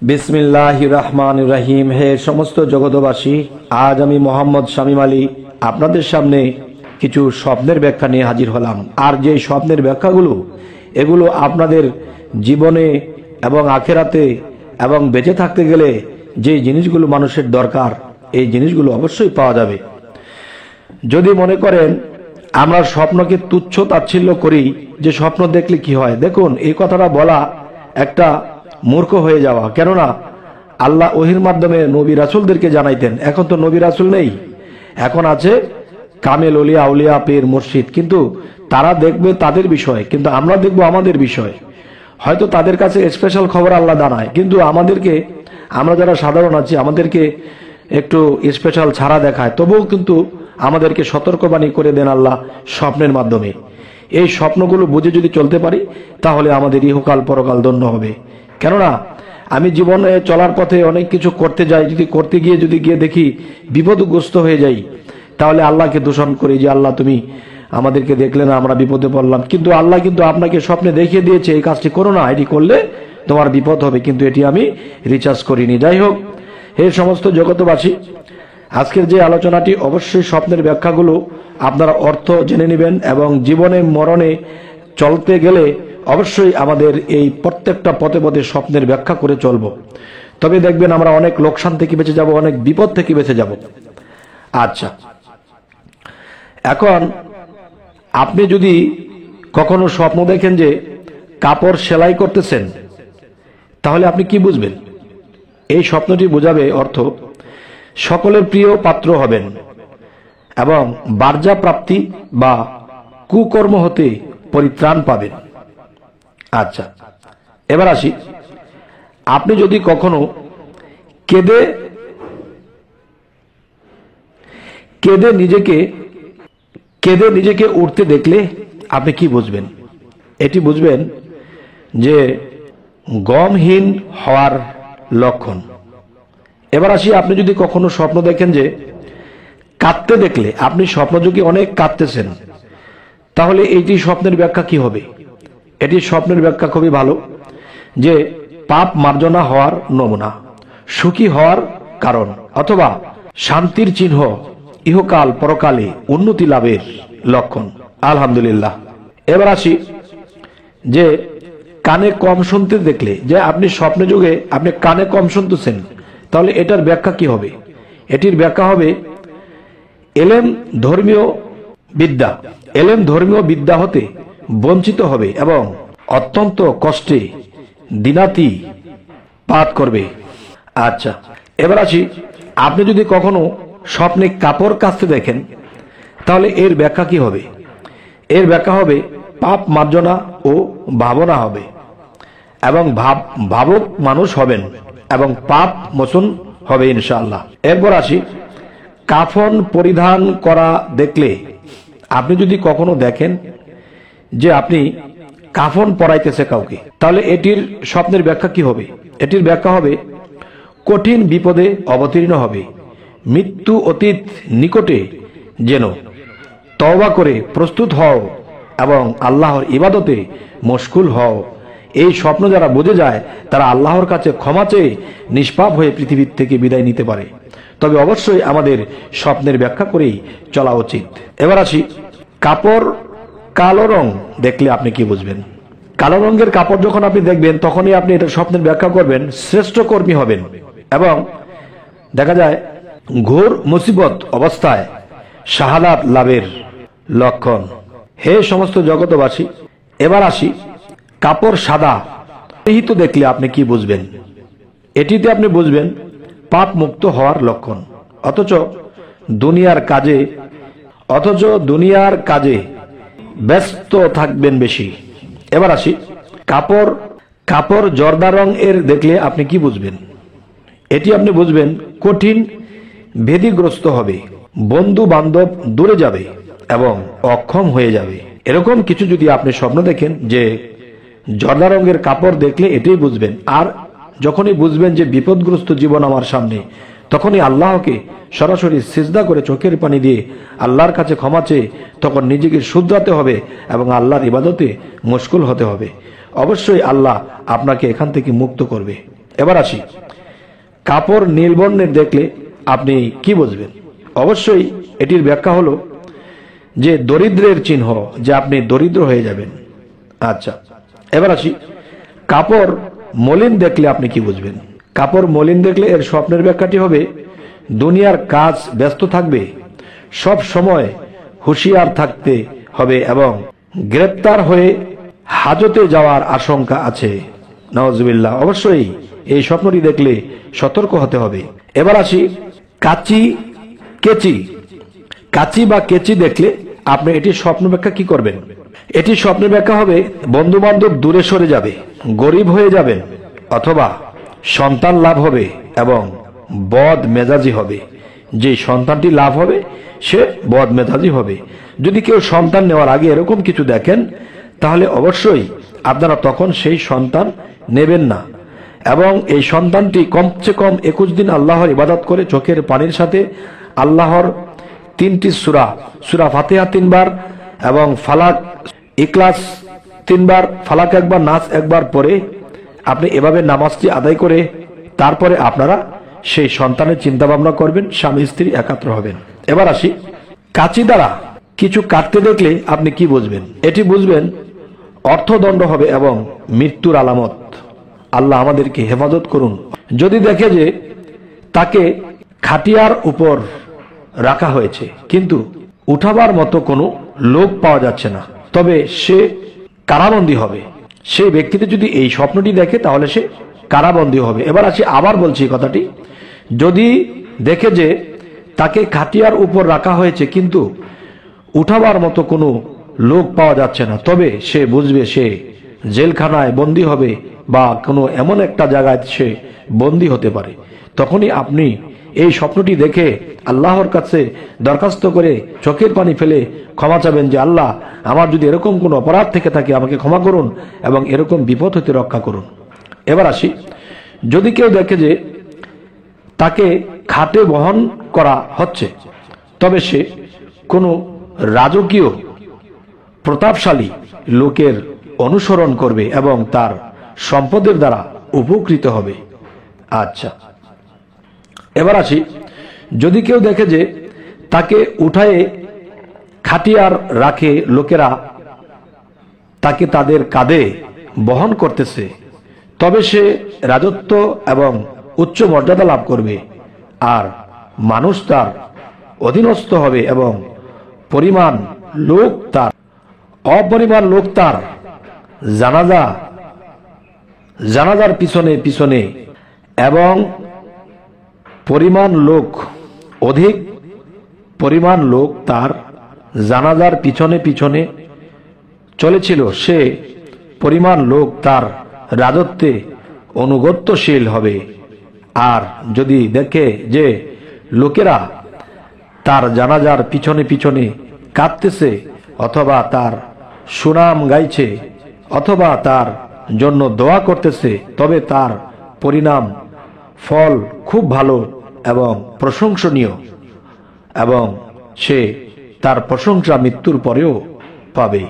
বিসমিল্লাহির রহমানির রহিম। হে সমস্ত জগতবাসী, আজ আমি মোহাম্মদ শামীম আলী আপনাদের সামনে কিছু স্বপ্নের ব্যাখ্যা নিয়ে হাজির হলাম। আর যে স্বপ্নের ব্যাখ্যাগুলো, এগুলো আপনাদের জীবনে এবং আখেরাতে এবং বেঁচে থাকতে গেলে যে জিনিসগুলো মানুষের দরকার, এই জিনিসগুলো অবশ্যই পাওয়া যাবে। যদি মনে করেন আমরা স্বপ্নকে তুচ্ছ তাচ্ছিল্য করি, যে স্বপ্ন দেখলে কি হয়, দেখুন এই কথাটা বলা একটা মূর্খ হয়ে যাওয়া। কেননা আল্লাহ ওহির মাধ্যমে নবী রাসূলদেরকে জানাইতেন। এখন তো নবী রাসূল নেই, এখন আছে কামেল ওলিয়া, আউলিয়া, পীর, মুর্শিদ। কিন্তু তারা দেখবে তাদের বিষয়, কিন্তু আমরা দেখব আমাদের বিষয়। হয়তো তাদের কাছে স্পেশাল খবর আল্লাহ জানায়, কিন্তু আমাদেরকে, আমরা যারা সাধারণ আছি, আমাদেরকে একটু স্পেশাল ছাড়া দেখায়। তবুও কিন্তু আমাদেরকে সতর্কবাণী করে দেন আল্লাহ স্বপ্নের মাধ্যমে। এই স্বপ্নগুলো বুঝে যদি চলতে পারি, তাহলে আমাদের ইহকাল পরকাল ধন্য হবে। কেননা আমি জীবনে চলার পথে অনেক কিছু করতে যাই, যদি করতে গিয়ে দেখি বিপদগ্রস্ত হয়ে যাই, তাহলে আল্লাহকে দূষণ করি যে আল্লাহ তুমি আমাদেরকে দেখলে না, আমরা বিপদে পড়লাম। কিন্তু আল্লাহ কিন্তু আপনাকে স্বপ্নে দেখিয়ে দিয়েছে এই কাজটি করো না, এটি করলে তোমার বিপদ হবে, কিন্তু এটি আমি রিচার্জ করিনি। যাই হোক, হে সমস্ত জগতবাসী, আজকের যে আলোচনাটি, অবশ্যই স্বপ্নের ব্যাখ্যাগুলো আপনারা অর্থ জেনে নেবেন এবং জীবনে মরণে চলতে গেলে অবশ্যই আমাদের এই প্রত্যেকটা পথে পথে স্বপ্নের ব্যাখ্যা করে চলব। তবে দেখবেন আমরা অনেক লোকসান থেকে বেঁচে যাব, অনেক বিপদ থেকে বেঁচে যাব। আচ্ছা, এখন আপনি যদি কখনো স্বপ্ন দেখেন যে কাপড় সেলাই করতেছেন, তাহলে আপনি কি বুঝবেন? এই স্বপ্নটি বোঝাবে অর্থ সকলের প্রিয় পাত্র হবেন এবং বার্জা প্রাপ্তি বা কুকর্ম হতে পরিত্রাণ পাবেন। আচ্ছা, এবার আসি, আপনি যদি কখনো কেঁদে নিজেকে উঠতে দেখলে আপনি কি বুঝবেন? এটি বুঝবেন যে গমহীন হওয়ার লক্ষণ। এবার আসি, আপনি যদি কখনো স্বপ্ন দেখেন যে কাঁদতে দেখলে, আপনি স্বপ্নযোগে অনেক কাঁদতেছেন, তাহলে এইটি স্বপ্নের ব্যাখ্যা কি হবে? এটি স্বপ্নের ব্যাখ্যা খুবই ভালো, যে পাপ মার্জনা হওয়ার নমুনা, সুখী হওয়ার কারণ, অথবা শান্তির চিহ্ন, ইহকাল পরকালে উন্নতি লাভের লক্ষণ। আলহামদুলিল্লাহ। এবার আসি, যে কানে কম শুনতে দেখলে, যে আপনি স্বপ্নে যুগে আপনি কানে কম শুনতেছেন, তাহলে এটার ব্যাখ্যা কি হবে? এটির ব্যাখ্যা হবে এলেম ধর্মীয় বিদ্যা হতে বঞ্চিত হবে এবং অত্যন্ত কষ্টে দিনাতি পাত করবে। আচ্ছা, এবার আসি, আপনি যদি কখনো স্বপ্নে কাপড় কাচতে দেখেন, তাহলে এর ব্যাখ্যা কি হবে? এর ব্যাখ্যা হবে পাপ মার্জনা ও ভাবনা হবে এবং ভাবক মানুষ হবেন এবং পাপ মোচন হবে ইনশাআল্লাহ। এরপর আসি, কাফন পরিধান করা দেখলে, আপনি যদি কখনো দেখেন যে আপনি কাফন পরাইতেছে কাউকে, তাহলে এটির স্বপ্নের ব্যাখ্যা কি হবে? এটির ব্যাখ্যা হবে কঠিন বিপদে অবতীর্ণ হবে, মৃত্যু অতীত নিকটে, যেন তওবা করে প্রস্তুত হও এবং আল্লাহর ইবাদতে মশগুল হও। এই স্বপ্ন যারা বুঝে যায়, তারা আল্লাহর কাছে ক্ষমা চেয়ে নিষ্পাপ হয়ে পৃথিবীর থেকে বিদায় নিতে পারে। তবে অবশ্যই আমাদের স্বপ্নের ব্যাখ্যা করেই চলা উচিত। এবার আসি, কাপড় কালো রং দেখলে আপনি কি বুঝবেন? কালো রঙের কাপড় যখন আপনি দেখবেন, তখনই আপনি এটা স্বপ্নের ব্যাখ্যা করবেন শ্রেষ্ঠ কর্মী হবেন এবং দেখা যায় ঘোর মুসিবত অবস্থায় শাহাদাত লাভের লক্ষণ। হে সমস্ত জগতবাসী, এবার আসি, কাপড় সাদা হিত দেখলে আপনি কি বুঝবেন? এটিতে আপনি বুঝবেন পাপ মুক্ত হওয়ার লক্ষণ, অথচ দুনিয়ার কাজে ব্যস্ত থাকবেন বেশি। এবার আসি, কাপড় জর্দা রং এর দেখলে আপনি কি বুঝবেন? এটি আপনি বুঝবেন কঠিন ভেদিগ্রস্ত হবে, বন্ধু বান্ধব দূরে যাবে এবং অক্ষম হয়ে যাবে। এরকম কিছু যদি আপনি স্বপ্ন দেখেন যে জর্দা রঙের কাপড় দেখলে, এটাই বুঝবেন। আর যখনই বুঝবেন যে বিপদগ্রস্ত জীবন আমার সামনে, তখনই আল্লাহকে সরাসরি সিজদা করে চোখের পানি দিয়ে আল্লাহর কাছে ক্ষমা চেয়ে তখন নিজেকে শুধরাতে হবে এবং আল্লাহর ইবাদতে মশগুল হতে হবে। অবশ্যই আল্লাহ আপনাকে এখান থেকে মুক্ত করবে। এবার আসি, কাপড় নীল বর্ণের দেখলে আপনি কি বুঝবেন? অবশ্যই এটির ব্যাখ্যা হলো যে দরিদ্রের চিহ্ন, যে আপনি দরিদ্র হয়ে যাবেন। আচ্ছা, এবার আসি, কাপড় মলিন দেখলে আপনি কি বুঝবেন? কাপড় মলিন দেখলে এর স্বপ্নের ব্যাখ্যাটি হবে দুনিয়ার কাজ ব্যস্ত থাকবে, সব সময় হুঁশিয়ার থাকতে হবে এবং গ্রেপ্তার হয়ে হাজতে যাওয়ার আশঙ্কা আছে। নাউজুবিল্লাহ। অবশ্যই এই স্বপ্নটি দেখলে সতর্ক হতে হবে। এবার আসি, কাচি বা কেচি দেখলে আপনি এটির স্বপ্ন ব্যাখ্যা কি করবেন? এটির স্বপ্নের ব্যাখ্যা হবে বন্ধু বান্ধব দূরে সরে যাবে, গরিব হয়ে যাবেন, অথবা সন্তান লাভ হবে এবং বদ মেজাজি হবে। যে সন্তানটি লাভ হবে সে বদ মেজাজি হবে। যদি কেউ সন্তান নেওয়ার আগে এরকম কিছু দেখেন, তাহলে অবশ্যই আপনারা তখন সেই সন্তান নেবেন না, এবং এই সন্তানটি কমসে কম 21 দিন আল্লাহর ইবাদত করে চোখের পানির সাথে আল্লাহর 3টি সূরা ফাতিহা 3 বার এবং ফালাক ইখলাস 3 বার, ফালাক একবার, নাস একবার পরে আপনি এভাবে নামাজটি আদায় করে তারপরে আপনারা সেই সন্তানের চিন্তা ভাবনা করবেন, স্বামী স্ত্রী একাত্র হবেন। এবার আসি, কাঁচি দ্বারা কিছু কাটতে দেখলে আপনি কি বুঝবেন? এটি বুঝবেন অর্থদণ্ড হবে এবং মৃত্যুর আলামত। আল্লাহ আমাদেরকে হেফাজত করুন। যদি দেখে যে তাকে খাটিয়ার উপর রাখা হয়েছে কিন্তু উঠাবার মতো কোনো লোক পাওয়া যাচ্ছে না, তবে সে কারাবন্দী হবে। সেই ব্যক্তিতে যদি এই স্বপ্নটি দেখে তাহলে সে কারাবন্দী হবে। এবার আসি, আবার বলছি কথাটি, যদি দেখে যে তাকে খাটিয়ার উপর রাখা হয়েছে কিন্তু উঠাবার মতো কোনো লোক পাওয়া যাচ্ছে না, তবে সে বুঝবে সে জেলখানায় বন্দী হবে বা কোনো এমন একটা জায়গায় সে বন্দী হতে পারে। তখনই আপনি এই স্বপ্নটি দেখে আল্লাহর কাছে দরখাস্ত করে চোখের পানি ফেলে ক্ষমা চাবেন যে আল্লাহ, আমার যদি এরকম কোনো অপরাধ থেকে থাকে আমাকে ক্ষমা করুন এবং এরকম বিপদ হতে রক্ষা করুন। এবার আসি, যদি কেউ দেখে যে তাকে খাটে বহন করা হচ্ছে, তবে সে কোনো রাজকীয় প্রতাপশালী লোকের অনুসরণ করবে এবং তার সম্পদের দ্বারা উপকৃত হবে। আচ্ছা, এবার আসি, যদি কেউ দেখে যে তাকে উঠায়ে খাটিয়ার রাখে লোকেরা তাকে তাদের কাঁধে বহন করতেছে, তবে সে রাজত্ব এবং উচ্চ মর্যাদা লাভ করবে আর মানুষ তার অধীনস্থ হবে এবং অপরিমাণ লোক তার জানাজার পিছনে পিছনে এবং অধিক পরিমাণ লোক তার জানাজার পিছনে পিছনে চলেছিল, সে পরিমাণ লোক তার রাজত্বে অনুগত্যশীল হবে। আর যদি দেখে যে লোকেরা তার জানাজার পিছনে পিছনে কাঁদতেছে অথবা তার সুনাম গাইছে অথবা তার জন্য দোয়া করতেছে, তবে তার ফল খুব ভালো এবং প্রশংসনীয়, এবং সে তার প্রশংসা মৃত্যুর পরেও পাবে।